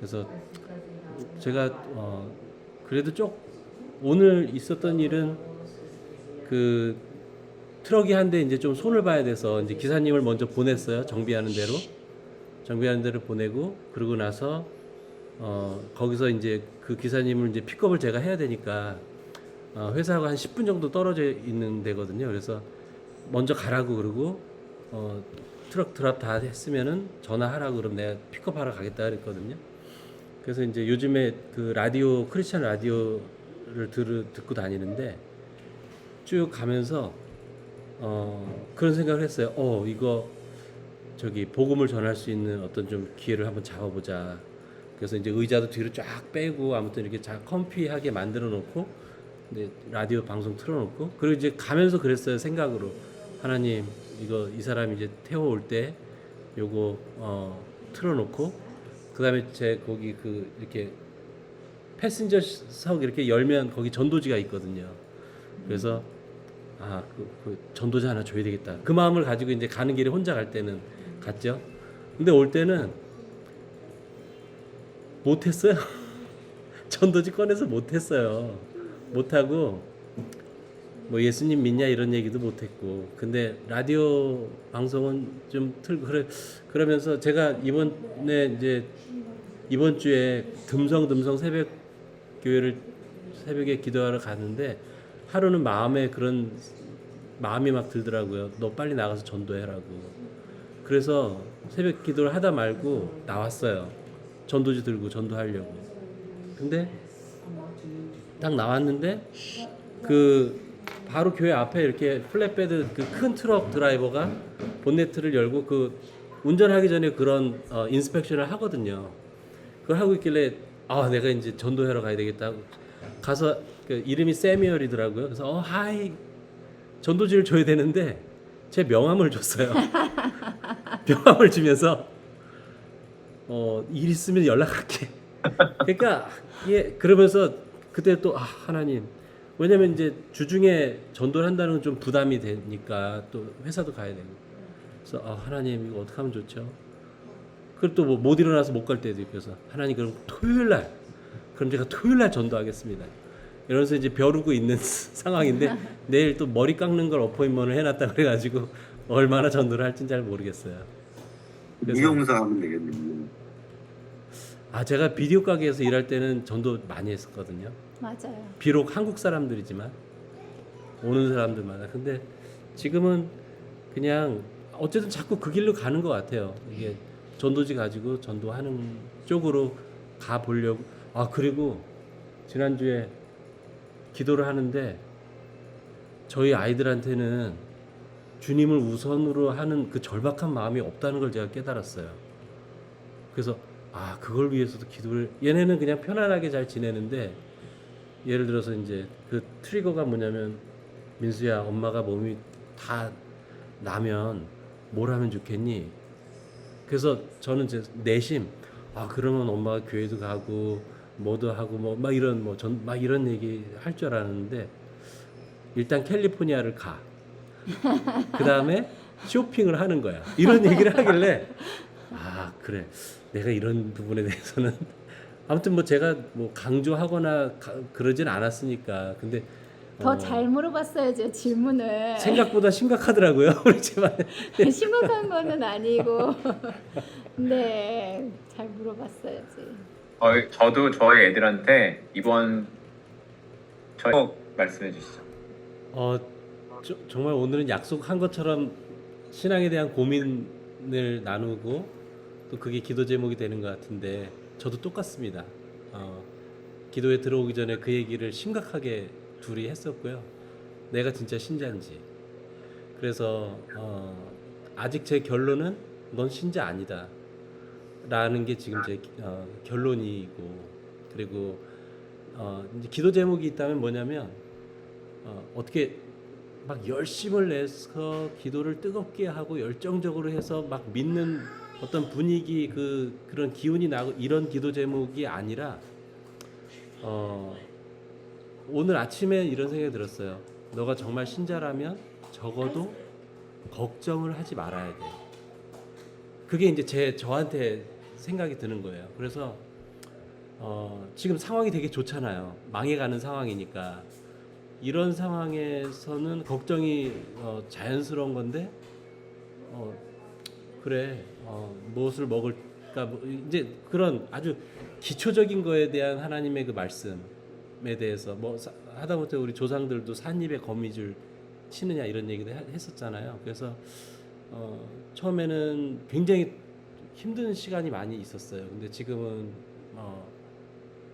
그래서 제가 그래도 오늘 있었던 일은 그 트럭이 한 대 이제 좀 손을 봐야 돼서 이제 기사님을 먼저 보냈어요. 정비하는 대로 보내고, 그러고 나서 거기서 이제 그 기사님을 이제 픽업을 제가 해야 되니까 회사가 한 10분 정도 떨어져 있는 데거든요. 그래서 먼저 가라고 그러고 트럭 드랍 다 했으면은 전화하라고 그러면 내가 픽업하러 가겠다 그랬거든요. 그래서 이제 요즘에 그 라디오, 크리스찬 라디오를 듣고 다니는데 쭉 가면서 그런 생각을 했어요. 이거 저기 복음을 전할 수 있는 어떤 좀 기회를 한번 잡아보자. 그래서 이제 의자도 뒤로 쫙 빼고 아무튼 이렇게 컴피하게 만들어 놓고 이제 라디오 방송 틀어 놓고, 그리고 이제 가면서 그랬어요. 생각으로, 하나님 이거 이 사람 이제 태워올 때 요거 틀어 놓고, 그다음에 제 거기 그 이렇게 패신저석 이렇게 열면 거기 전도지가 있거든요. 그래서 그 전도자 하나 줘야 되겠다. 그 마음을 가지고 이제 가는 길에 혼자 갈 때는 갔죠. 근데 올 때는 못했어요. 전도지 꺼내서 못했어요. 못하고 뭐 예수님 믿냐 이런 얘기도 못했고, 근데 라디오 방송은 좀 틀고 그러면서 제가 이번 주에 듬성 새벽 교회를 새벽에 기도하러 갔는데 하루는 마음이 막 들더라고요. 너 빨리 나가서 전도해라고. 그래서 새벽 기도를 하다 말고 나왔어요. 전도지 들고 전도하려고. 근데 딱 나왔는데 그 바로 교회 앞에 이렇게 플랫베드 그 큰 트럭 드라이버가 본네트를 열고 그 운전하기 전에 그런 인스펙션을 하거든요. 그걸 하고 있길래 내가 이제 전도하러 가야 되겠다 하고 가서, 그 이름이 세미얼이더라고요. 그래서 하이, 전도지를 줘야 되는데 제 명함을 줬어요. 명함을 주면서 일 있으면 연락할게. 그러니까 그러면서 그때 또 하나님, 왜냐면 이제 주중에 전도를 한다는 건 좀 부담이 되니까 또 회사도 가야 되고, 그래서 하나님 이거 어떻게 하면 좋죠? 그리고 또 못 일어나서 못 갈 때도 있고, 그래서 하나님 그럼 그럼 제가 토요일 날 전도하겠습니다. 이러면서 이제 벼르고 있는 상황인데 내일 또 머리 깎는 걸 어포인먼트를 해놨다 그래가지고 얼마나 전도를 할지는 잘 모르겠어요. 미용사 하면 되겠네요. 제가 비디오 가게에서 일할 때는 전도 많이 했었거든요. 맞아요. 비록 한국 사람들이지만 오는 사람들마다. 근데 지금은 그냥 어쨌든 자꾸 그 길로 가는 것 같아요. 이게 전도지 가지고 전도하는 쪽으로 가 보려고. 그리고 지난주에 기도를 하는데 저희 아이들한테는 주님을 우선으로 하는 그 절박한 마음이 없다는 걸 제가 깨달았어요. 그래서 그걸 위해서도 기도를, 얘네는 그냥 편안하게 잘 지내는데, 예를 들어서 이제 그 트리거가 뭐냐면, 민수야, 엄마가 몸이 다 나면 뭘 하면 좋겠니? 그래서 저는 제 내심 그러면 엄마가 교회도 가고 뭐도 하고 막 이런 얘기 할 줄 알았는데, 일단 캘리포니아를 가. 그 다음에 쇼핑을 하는 거야. 이런 얘기를 하길래 그래, 내가 이런 부분에 대해서는 아무튼 뭐 제가 뭐 강조하거나 그러진 않았으니까. 근데 더 잘 물어봤어야죠, 질문을. 생각보다 심각하더라고요. 우리 집안에. 심각한 거는 아니고. 네, 잘 물어봤어야지. 저도 저희 애들한테 이번 말씀해 주시죠. 정말 오늘은 약속한 것처럼 신앙에 대한 고민을 나누고 또 그게 기도 제목이 되는 것 같은데, 저도 똑같습니다. 기도에 들어오기 전에 그 얘기를 심각하게 둘이 했었고요. 내가 진짜 신자인지. 그래서 아직 제 결론은 넌 신자 아니다 라는 게 지금 제 결론이고, 그리고 이제 기도 제목이 있다면 뭐냐면 어떻게 막 열심을 내서 기도를 뜨겁게 하고 열정적으로 해서 막 믿는 어떤 분위기, 그런 기운이 나고 이런 기도 제목이 아니라 오늘 아침에 이런 생각이 들었어요. 너가 정말 신자라면 적어도 걱정을 하지 말아야 돼. 그게 이제 저한테 생각이 드는 거예요. 그래서 지금 상황이 되게 좋잖아요. 망해가는 상황이니까 이런 상황에서는 걱정이 자연스러운 건데 그래 무엇을 먹을까 뭐, 이제 그런 아주 기초적인 거에 대한 하나님의 그 말씀에 대해서 뭐 하다못해 우리 조상들도 산입에 거미줄 치느냐 이런 얘기도 했었잖아요. 그래서 처음에는 굉장히 힘든 시간이 많이 있었어요. 근데 지금은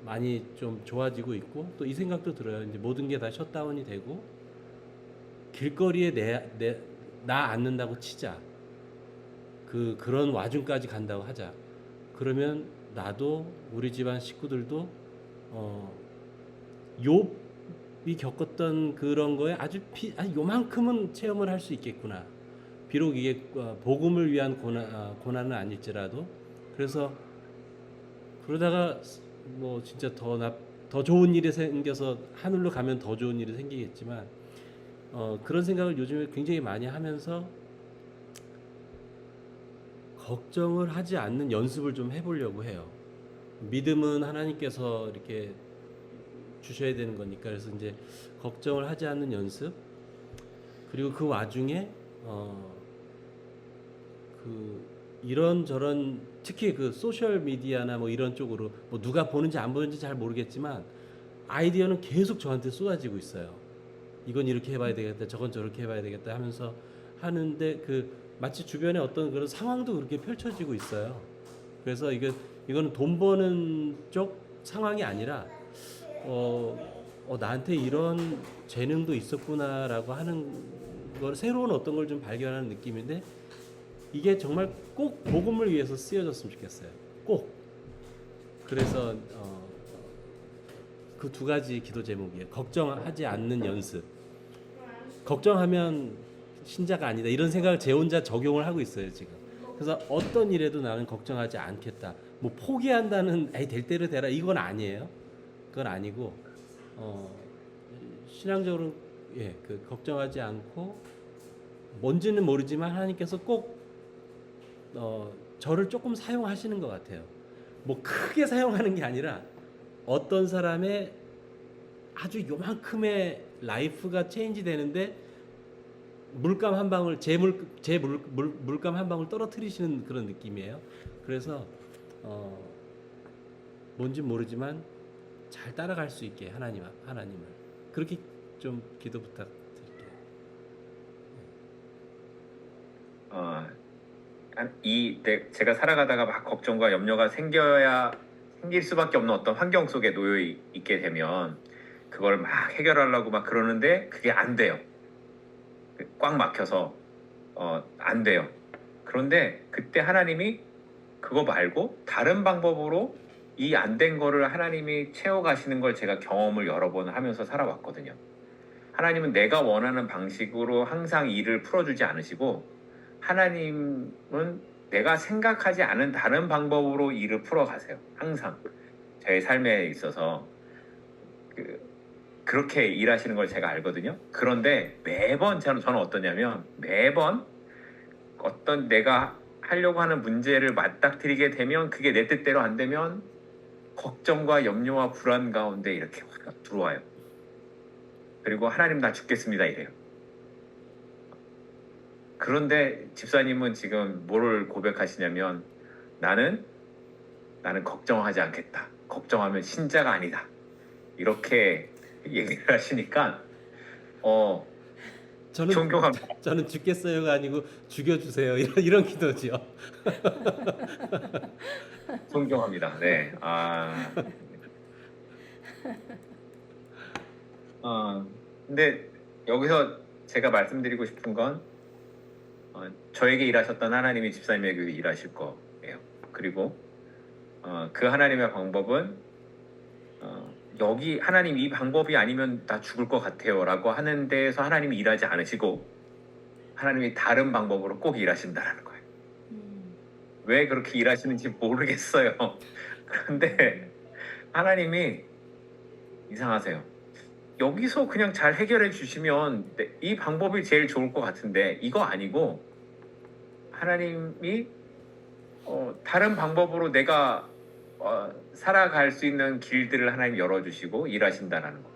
많이 좀 좋아지고 있고 또 이 생각도 들어요. 이제 모든 게 다 셧다운이 되고 길거리에 나 앉는다고 치자. 그런 와중까지 간다고 하자. 그러면 나도 우리 집안 식구들도 욥이 겪었던 그런 거에 아주 요만큼은 체험을 할 수 있겠구나. 비록 이게 복음을 위한 고난은 아닐지라도 그래서 그러다가 뭐 진짜 더 좋은 일이 생겨서 하늘로 가면 더 좋은 일이 생기겠지만 그런 생각을 요즘에 굉장히 많이 하면서 걱정을 하지 않는 연습을 좀 해보려고 해요. 믿음은 하나님께서 이렇게 주셔야 되는 거니까 그래서 이제 걱정을 하지 않는 연습 그리고 그 와중에 이런저런 특히 그 소셜 미디어나 뭐 이런 쪽으로 뭐 누가 보는지 안 보는지 잘 모르겠지만 아이디어는 계속 저한테 쏟아지고 있어요. 이건 이렇게 해봐야 되겠다, 저건 저렇게 해봐야 되겠다 하면서 하는데 마치 주변에 어떤 그런 상황도 그렇게 펼쳐지고 있어요. 그래서 이거는 돈 버는 쪽 상황이 아니라 나한테 이런 재능도 있었구나라고 하는 걸 새로운 어떤 걸 좀 발견하는 느낌인데 이게 정말 꼭 복음을 위해서 쓰여졌으면 좋겠어요. 꼭. 그래서 그 두 가지 기도 제목이에요. 걱정하지 않는 연습. 걱정하면 신자가 아니다. 이런 생각을 제 혼자 적용을 하고 있어요, 지금. 그래서 어떤 일에도 나는 걱정하지 않겠다. 뭐 포기한다는 될 대로 되라 이건 아니에요. 그건 아니고 신앙적으로 걱정하지 않고 뭔지는 모르지만 하나님께서 꼭 저를 조금 사용하시는 것 같아요. 뭐 크게 사용하는 게 아니라 어떤 사람의 아주 요만큼의 라이프가 체인지 되는데 물감 한 방울 물감 한 방울 떨어뜨리시는 그런 느낌이에요. 그래서 뭔지 모르지만 잘 따라갈 수 있게 하나님을 그렇게 좀 기도 부탁드릴게요. 제가 살아가다가 막 걱정과 염려가 생길 수밖에 없는 어떤 환경 속에 놓여 있게 되면 그걸 막 해결하려고 막 그러는데 그게 안 돼요. 꽉 막혀서 안 돼요. 그런데 그때 하나님이 그거 말고 다른 방법으로 이 안 된 거를 하나님이 채워가시는 걸 제가 경험을 여러 번 하면서 살아왔거든요. 하나님은 내가 원하는 방식으로 항상 일을 풀어주지 않으시고 하나님은 내가 생각하지 않은 다른 방법으로 일을 풀어가세요. 항상 제 삶에 있어서 그렇게 일하시는 걸 제가 알거든요. 그런데 매번 저는 어떠냐면 매번 어떤 내가 하려고 하는 문제를 맞닥뜨리게 되면 그게 내 뜻대로 안 되면 걱정과 염려와 불안 가운데 이렇게 확 들어와요. 그리고 하나님 나 죽겠습니다 이래요. 그런데 집사님은 지금 뭐를 고백하시냐면 나는 걱정하지 않겠다. 걱정하면 신자가 아니다. 이렇게 얘기를 하시니까 존경합니다. 저는 죽겠어요가 아니고 죽여주세요 이런 기도죠. 존경합니다. 네. 근데 여기서 제가 말씀드리고 싶은 건 저에게 일하셨던 하나님이 집사님에게도 일하실 거예요. 그리고 그 하나님의 방법은 여기 하나님 이 방법이 아니면 나 죽을 것 같아요 라고 하는 데에서 하나님이 일하지 않으시고 하나님이 다른 방법으로 꼭 일하신다라는 거예요. 왜 그렇게 일하시는지 모르겠어요. 그런데 하나님이 이상하세요. 여기서 그냥 잘 해결해 주시면 이 방법이 제일 좋을 것 같은데 이거 아니고 하나님이 다른 방법으로 내가 살아갈 수 있는 길들을 하나님 열어주시고 일하신다라는 거.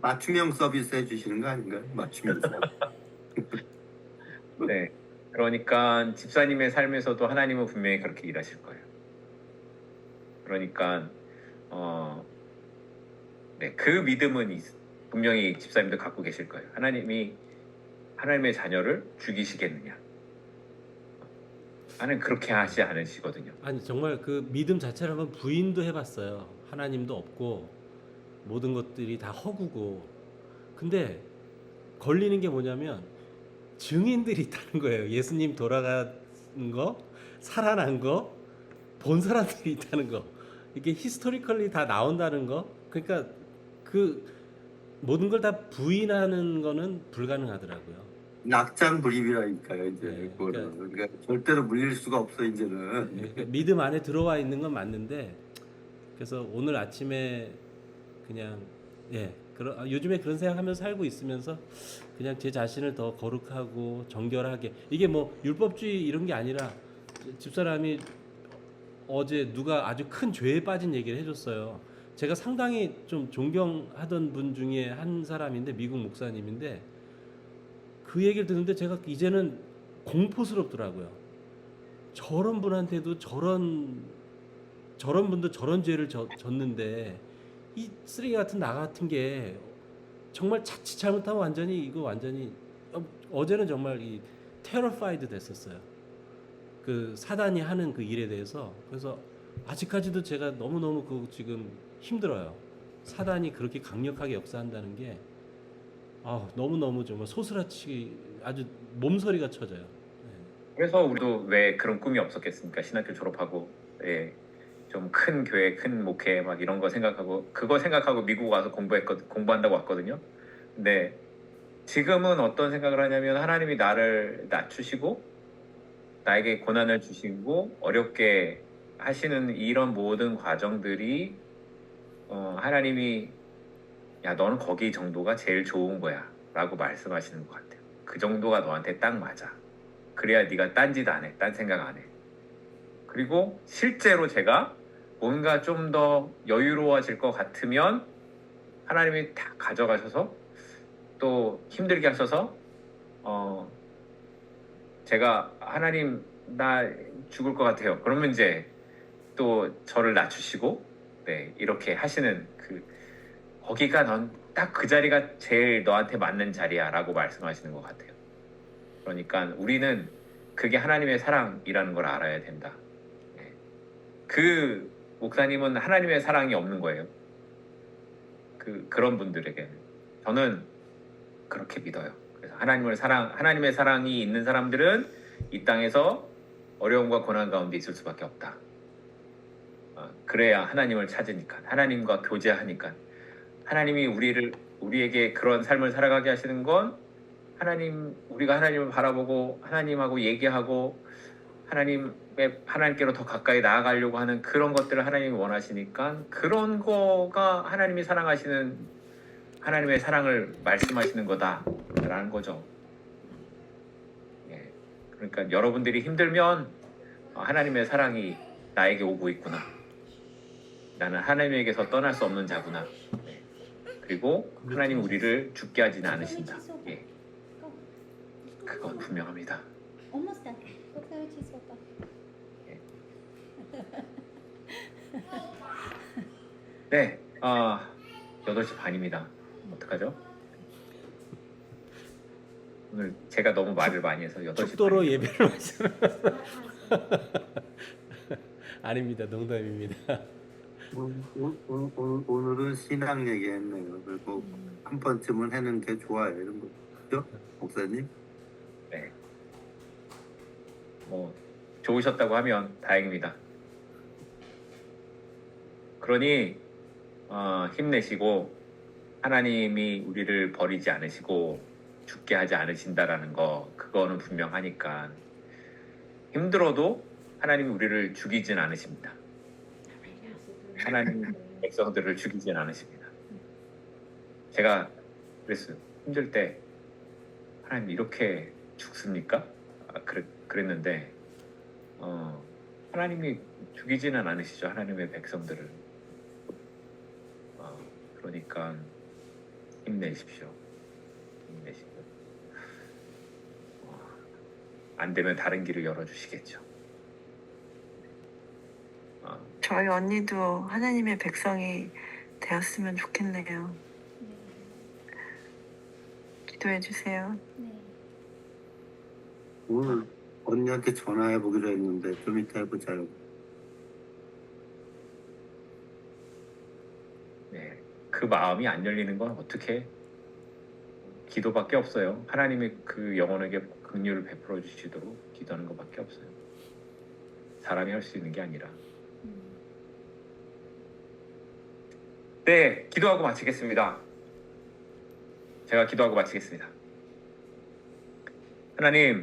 맞춤형 서비스 해주시는 거 아닌가요? 맞춤형 서비스. 네. 그러니까 집사님의 삶에서도 하나님은 분명히 그렇게 일하실 거예요. 그러니까 네, 그 믿음은 분명히 집사님도 갖고 계실 거예요. 하나님이 하나님의 자녀를 죽이시겠느냐? 하나님 그렇게 하지 않으시거든요. 아니 정말 그 믿음 자체를 한번 부인도 해봤어요. 하나님도 없고 모든 것들이 다 허구고. 근데 걸리는 게 뭐냐면 증인들이 있다는 거예요. 예수님 돌아간 거, 살아난 거, 본 사람들이 있다는 거. 이게 히스토리컬리 다 나온다는 거. 그러니까 그 모든 걸 다 부인하는 거는 불가능하더라고요. 낙장불입이라니까요. 이제 네, 그거는 그러니까 절대로 물릴 수가 없어 이제는. 그러니까 믿음 안에 들어와 있는 건 맞는데, 그래서 오늘 아침에 그냥 요즘에 그런 생각하면서 살고 있으면서 그냥 제 자신을 더 거룩하고 정결하게, 이게 뭐 율법주의 이런 게 아니라, 집사람이 어제 누가 아주 큰 죄에 빠진 얘기를 해줬어요. 제가 상당히 좀 존경하던 분 중에 한 사람인데, 미국 목사님인데, 그 얘기를 듣는데 제가 이제는 공포스럽더라고요. 저런 분한테도 저런 분도 저런 죄를 졌는데, 이 쓰레기 같은 나 같은 게 정말 자칫 잘못하면 완전히 어제는 정말 이 테러파이드 됐었어요. 그 사단이 하는 그 일에 대해서. 그래서 아직까지도 제가 너무너무 그 지금 힘들어요. 사단이 그렇게 강력하게 역사한다는 게 너무너무 정말 소스라치 아주 몸서리가 쳐져요. 그래서 우리도 왜 그런 꿈이 없었겠습니까? 신학교 졸업하고 좀 큰 교회, 큰 목회 막 이런 거 생각하고 미국 와서 공부한다고 왔거든요. 근데 지금은 어떤 생각을 하냐면 하나님이 나를 낮추시고 나에게 고난을 주시고 어렵게 하시는 이런 모든 과정들이 하나님이 야 너는 거기 정도가 제일 좋은 거야 라고 말씀하시는 것 같아요. 그 정도가 너한테 딱 맞아. 그래야 네가 딴 짓 안 해, 딴 생각 안 해. 그리고 실제로 제가 뭔가 좀 더 여유로워질 것 같으면 하나님이 다 가져가셔서 또 힘들게 하셔서 제가 하나님 나 죽을 것 같아요. 그러면 이제 또 저를 낮추시고 이렇게 하시는 거기가 넌 딱 그 자리가 제일 너한테 맞는 자리야 라고 말씀하시는 것 같아요. 그러니까 우리는 그게 하나님의 사랑이라는 걸 알아야 된다. 그 목사님은 하나님의 사랑이 없는 거예요. 그런 분들에게는 저는 그렇게 믿어요. 그래서 하나님의 사랑이 있는 사람들은 이 땅에서 어려움과 고난 가운데 있을 수밖에 없다. 그래야 하나님을 찾으니까, 하나님과 교제하니까, 하나님이 우리에게 그런 삶을 살아가게 하시는 건 우리가 하나님을 바라보고 하나님하고 얘기하고 하나님께로 더 가까이 나아가려고 하는 그런 것들을 하나님이 원하시니까 그런 거가 하나님이 사랑하시는 하나님의 사랑을 말씀하시는 거다라는 거죠. 그러니까 여러분들이 힘들면 하나님의 사랑이 나에게 오고 있구나. 나는 하나님에게서 떠날 수 없는 자구나. 그리고 하나님 우리를 죽게 하지는 않으신다. 그건 분명합니다. 네, 8시 반입니다. 어떡하죠? 오늘 제가 너무 말을 많이 해서 8시 축도로 반이에요. 예배를 마치는 아닙니다. 농담입니다. 오늘은 신앙 얘기했네요. 그리고 한 번쯤은 하는 게 좋아요. 이런 거 그죠? 목사님? 네. 뭐 좋으셨다고 하면 다행입니다. 그러니 힘내시고 하나님이 우리를 버리지 않으시고 죽게 하지 않으신다라는 거 그거는 분명하니까 힘들어도 하나님이 우리를 죽이진 않으십니다. 하나님 백성들을 죽이진 않으십니다. 제가 그랬어요. 힘들 때 하나님 이렇게 죽습니까? 그랬는데 하나님이 죽이지는 않으시죠. 하나님의 백성들을. 그러니까 힘내십시오. 힘내시고 안 되면 다른 길을 열어주시겠죠. 저희 언니도 하나님의 백성이 되었으면 좋겠네요. 네. 기도해 주세요. 네. 오늘 언니한테 전화해 보기로 했는데 좀 이따 해보자요. 네, 그 마음이 안 열리는 건 어떻게? 기도밖에 없어요. 하나님이 그 영혼에게 긍휼을 베풀어 주시도록 기도하는 것밖에 없어요. 사람이 할 수 있는 게 아니라. 네, 기도하고 마치겠습니다. 제가 기도하고 마치겠습니다. 하나님,